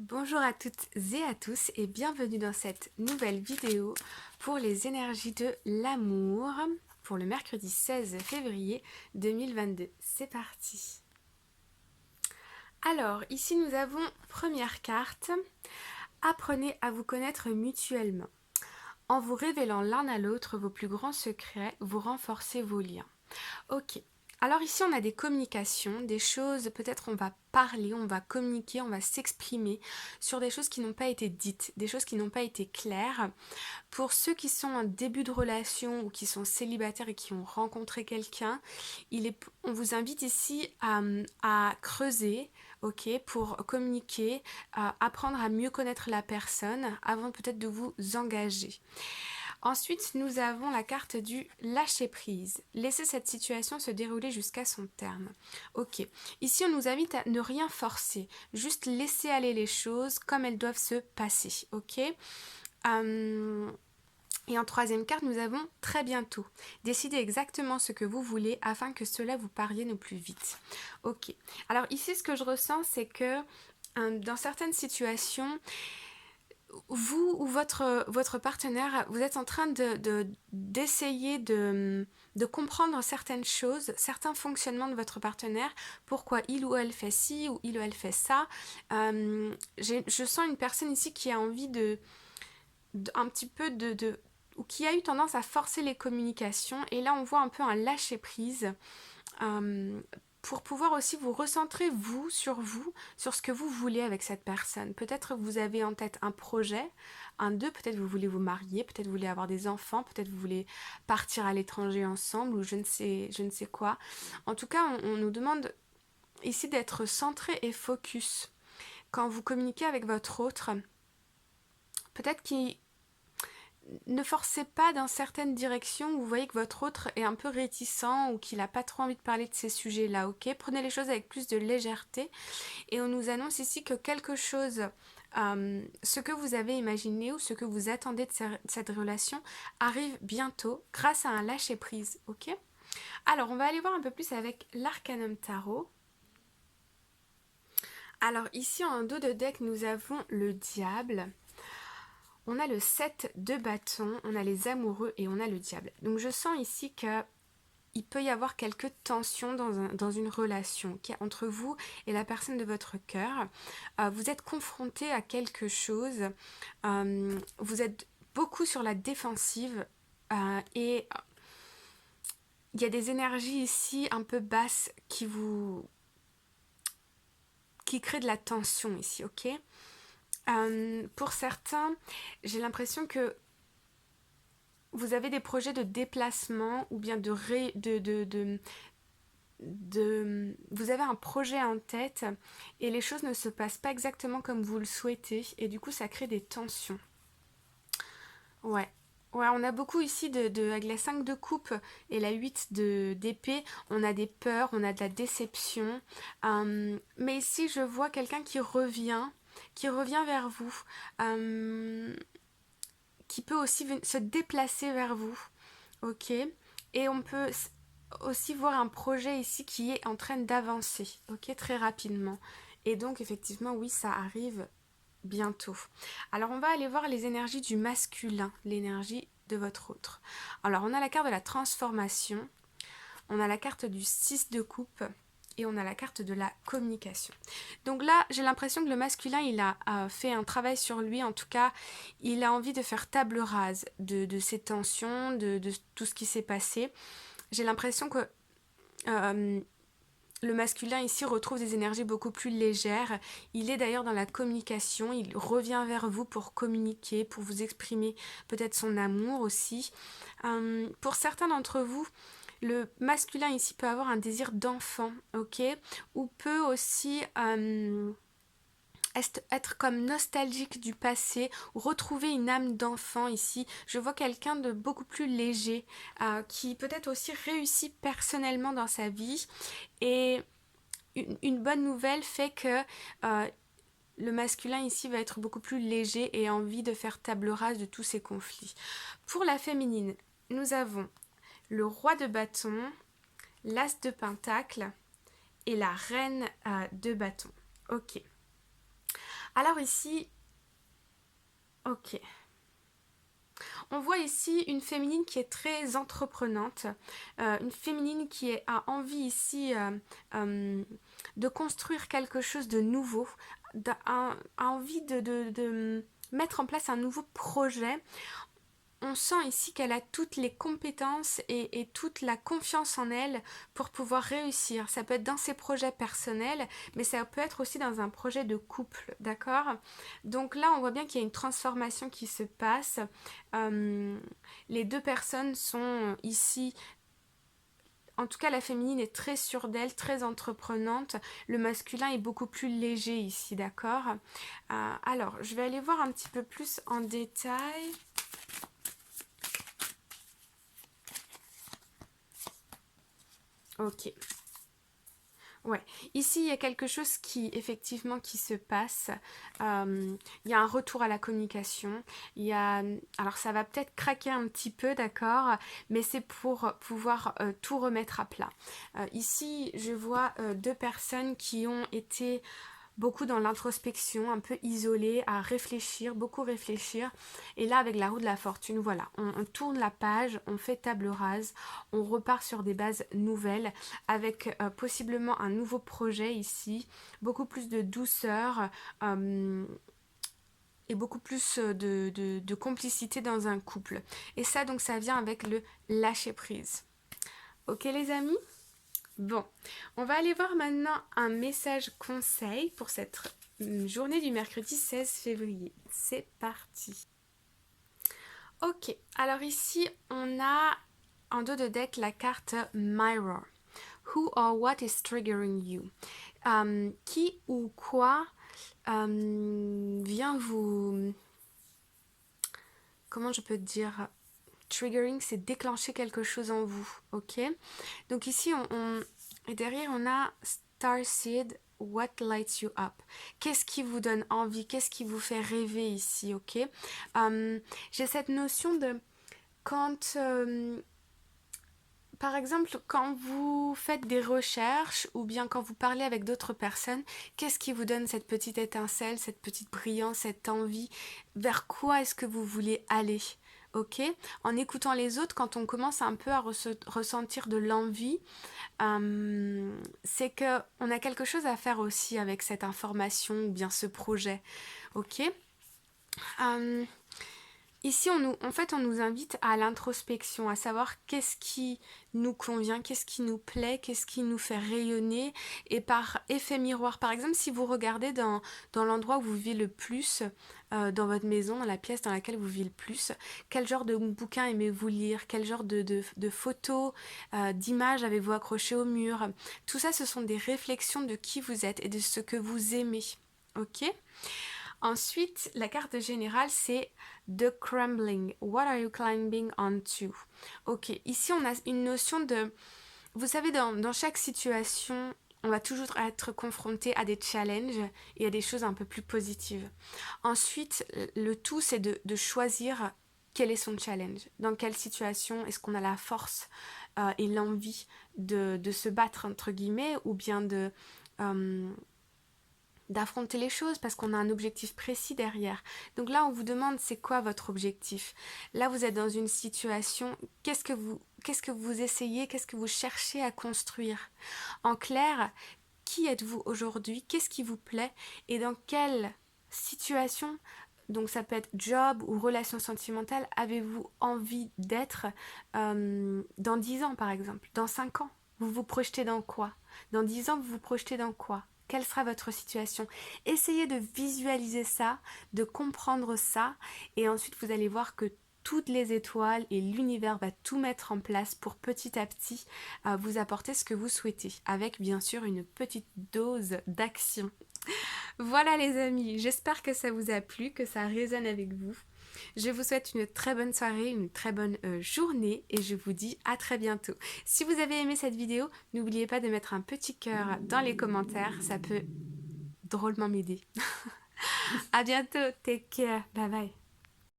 Bonjour à toutes et à tous et bienvenue dans cette nouvelle vidéo pour les énergies de l'amour pour le mercredi 16 février 2022. C'est parti. Alors, ici nous avons première carte. Apprenez à vous connaître mutuellement. En vous révélant l'un à l'autre vos plus grands secrets, vous renforcez vos liens. Ok. Alors ici on a des communications, des choses, peut-être on va parler, on va communiquer, on va s'exprimer sur des choses qui n'ont pas été dites, des choses qui n'ont pas été claires. Pour ceux qui sont en début de relation ou qui sont célibataires et qui ont rencontré quelqu'un, on vous invite ici à creuser, ok, pour communiquer, apprendre à mieux connaître la personne avant peut-être de vous engager. Ensuite, nous avons la carte du lâcher-prise. Laissez cette situation se dérouler jusqu'à son terme. Ok. Ici, on nous invite à ne rien forcer. Juste laisser aller les choses comme elles doivent se passer. Ok. Et en troisième carte, nous avons très bientôt. Décidez exactement ce que vous voulez afin que cela vous parvienne au plus vite. Ok. Alors ici, ce que je ressens, c'est que dans certaines situations, vous ou votre partenaire, vous êtes en train d'essayer de comprendre certaines choses, certains fonctionnements de votre partenaire, pourquoi il ou elle fait ci ou il ou elle fait ça. Je sens une personne ici qui a envie un petit peu ou qui a eu tendance à forcer les communications, et là on voit un peu un lâcher prise. Euh, pour pouvoir aussi vous recentrer vous, sur ce que vous voulez avec cette personne. Peut-être vous avez en tête un projet, peut-être vous voulez vous marier, peut-être vous voulez avoir des enfants, peut-être vous voulez partir à l'étranger ensemble ou je ne sais quoi. En tout cas, on nous demande ici d'être centré et focus. Quand vous communiquez avec votre autre, peut-être qu'il ne forcez pas dans certaines directions où vous voyez que votre autre est un peu réticent ou qu'il n'a pas trop envie de parler de ces sujets-là, ok? Prenez les choses avec plus de légèreté. Et on nous annonce ici que quelque chose, ce que vous avez imaginé ou ce que vous attendez de cette relation arrive bientôt grâce à un lâcher-prise, ok? Alors, on va aller voir un peu plus avec l'Arcanum Tarot. Alors ici en dos de deck, nous avons le diable. On a le 7 de bâton, on a les amoureux et on a le diable. Donc je sens ici que il peut y avoir quelques tensions dans une relation entre vous et la personne de votre cœur. Vous êtes confronté à quelque chose, vous êtes beaucoup sur la défensive et il y a des énergies ici un peu basses qui créent de la tension ici, ok? Pour certains, j'ai l'impression que vous avez des projets de déplacement ou bien vous avez un projet en tête et les choses ne se passent pas exactement comme vous le souhaitez et du coup ça crée des tensions. Ouais. Ouais, on a beaucoup ici avec la 5 de coupe et la 8 d'épée, on a des peurs, on a de la déception. Mais ici, je vois quelqu'un qui revient vers vous, qui peut aussi se déplacer vers vous. Ok. Et on peut aussi voir un projet ici qui est en train d'avancer, ok, très rapidement. Et donc effectivement, oui, ça arrive bientôt. Alors on va aller voir les énergies du masculin, l'énergie de votre autre. Alors on a la carte de la transformation, on a la carte du 6 de coupe et on a la carte de la communication. Donc là, j'ai l'impression que le masculin, il a fait un travail sur lui, en tout cas, il a envie de faire table rase de ses tensions, de tout ce qui s'est passé. J'ai l'impression que le masculin ici retrouve des énergies beaucoup plus légères. Il est d'ailleurs dans la communication, il revient vers vous pour communiquer, pour vous exprimer peut-être son amour aussi. Pour certains d'entre vous, le masculin ici peut avoir un désir d'enfant, ok? Ou peut aussi être comme nostalgique du passé, ou retrouver une âme d'enfant ici. Je vois quelqu'un de beaucoup plus léger, qui peut-être aussi réussit personnellement dans sa vie. Et une bonne nouvelle fait que le masculin ici va être beaucoup plus léger et a envie de faire table rase de tous ces conflits. Pour la féminine, nous avons le roi de bâton, l'as de pentacle et la reine de bâton. Ok. Alors ici, ok. On voit ici une féminine qui est très entreprenante, une féminine qui a envie ici de construire quelque chose de nouveau, a envie de mettre en place un nouveau projet. On sent ici qu'elle a toutes les compétences et toute la confiance en elle pour pouvoir réussir. Ça peut être dans ses projets personnels, mais ça peut être aussi dans un projet de couple, d'accord? Donc là, on voit bien qu'il y a une transformation qui se passe. Les deux personnes sont ici. En tout cas, la féminine est très sûre d'elle, très entreprenante. Le masculin est beaucoup plus léger ici, d'accord? Alors, je vais aller voir un petit peu plus en détail. Ok. Ouais, ici il y a quelque chose qui effectivement qui se passe. Il y a un retour à la communication. Alors ça va peut-être craquer un petit peu, d'accord, mais c'est pour pouvoir tout remettre à plat. Ici, je vois deux personnes qui ont été beaucoup dans l'introspection, un peu isolée, à réfléchir, beaucoup réfléchir. Et là, avec la roue de la fortune, voilà, on tourne la page, on fait table rase, on repart sur des bases nouvelles, avec possiblement un nouveau projet ici, beaucoup plus de douceur. Et beaucoup plus de complicité dans un couple. Et ça, donc, ça vient avec le lâcher prise. Ok, les amis? Bon, on va aller voir maintenant un message conseil pour cette journée du mercredi 16 février. C'est parti. Ok, alors ici on a en dos de deck la carte Mirror. Who or what is triggering you? Qui ou quoi vient vous... Comment je peux te dire? Triggering, c'est déclencher quelque chose en vous, ok? Donc ici, et derrière, on a Starseed, what lights you up? Qu'est-ce qui vous donne envie? Qu'est-ce qui vous fait rêver ici, ok? J'ai cette notion de quand... par exemple, quand vous faites des recherches ou bien quand vous parlez avec d'autres personnes, qu'est-ce qui vous donne cette petite étincelle, cette petite brillance, cette envie? Vers quoi est-ce que vous voulez aller? Ok, en écoutant les autres, quand on commence un peu à ressentir de l'envie, c'est que on a quelque chose à faire aussi avec cette information ou bien ce projet. Ok. Ici, on nous invite à l'introspection, à savoir qu'est-ce qui nous convient, qu'est-ce qui nous plaît, qu'est-ce qui nous fait rayonner. Et par effet miroir, par exemple, si vous regardez dans l'endroit où vous vivez le plus, dans votre maison, dans la pièce dans laquelle vous vivez le plus, quel genre de bouquin aimez-vous lire, quel genre de photos, d'images avez-vous accroché au mur. Tout ça, ce sont des réflexions de qui vous êtes et de ce que vous aimez. Ok ? Ensuite, la carte générale, c'est The Crumbling. What are you climbing onto? Ok, ici on a une notion de... Vous savez, dans chaque situation, on va toujours être confronté à des challenges et à des choses un peu plus positives. Ensuite, le tout, c'est de choisir quel est son challenge. Dans quelle situation est-ce qu'on a la force et l'envie de se battre, entre guillemets, ou bien d'affronter les choses parce qu'on a un objectif précis derrière. Donc là, on vous demande c'est quoi votre objectif. Là, vous êtes dans une situation, qu'est-ce que vous essayez, qu'est-ce que vous cherchez à construire. En clair, qui êtes-vous aujourd'hui, qu'est-ce qui vous plaît et dans quelle situation, donc ça peut être job ou relation sentimentale, avez-vous envie d'être dans 10 ans par exemple, dans 5 ans. Vous vous projetez dans quoi? Dans 10 ans, vous vous projetez dans quoi? Quelle sera votre situation? Essayez de visualiser ça, de comprendre ça, et ensuite vous allez voir que toutes les étoiles et l'univers va tout mettre en place pour petit à petit vous apporter ce que vous souhaitez, avec bien sûr une petite dose d'action. Voilà les amis, j'espère que ça vous a plu, que ça résonne avec vous. Je vous souhaite une très bonne soirée, une très bonne journée et je vous dis à très bientôt. Si vous avez aimé cette vidéo, n'oubliez pas de mettre un petit cœur dans les commentaires, ça peut drôlement m'aider. À bientôt, take care, bye bye.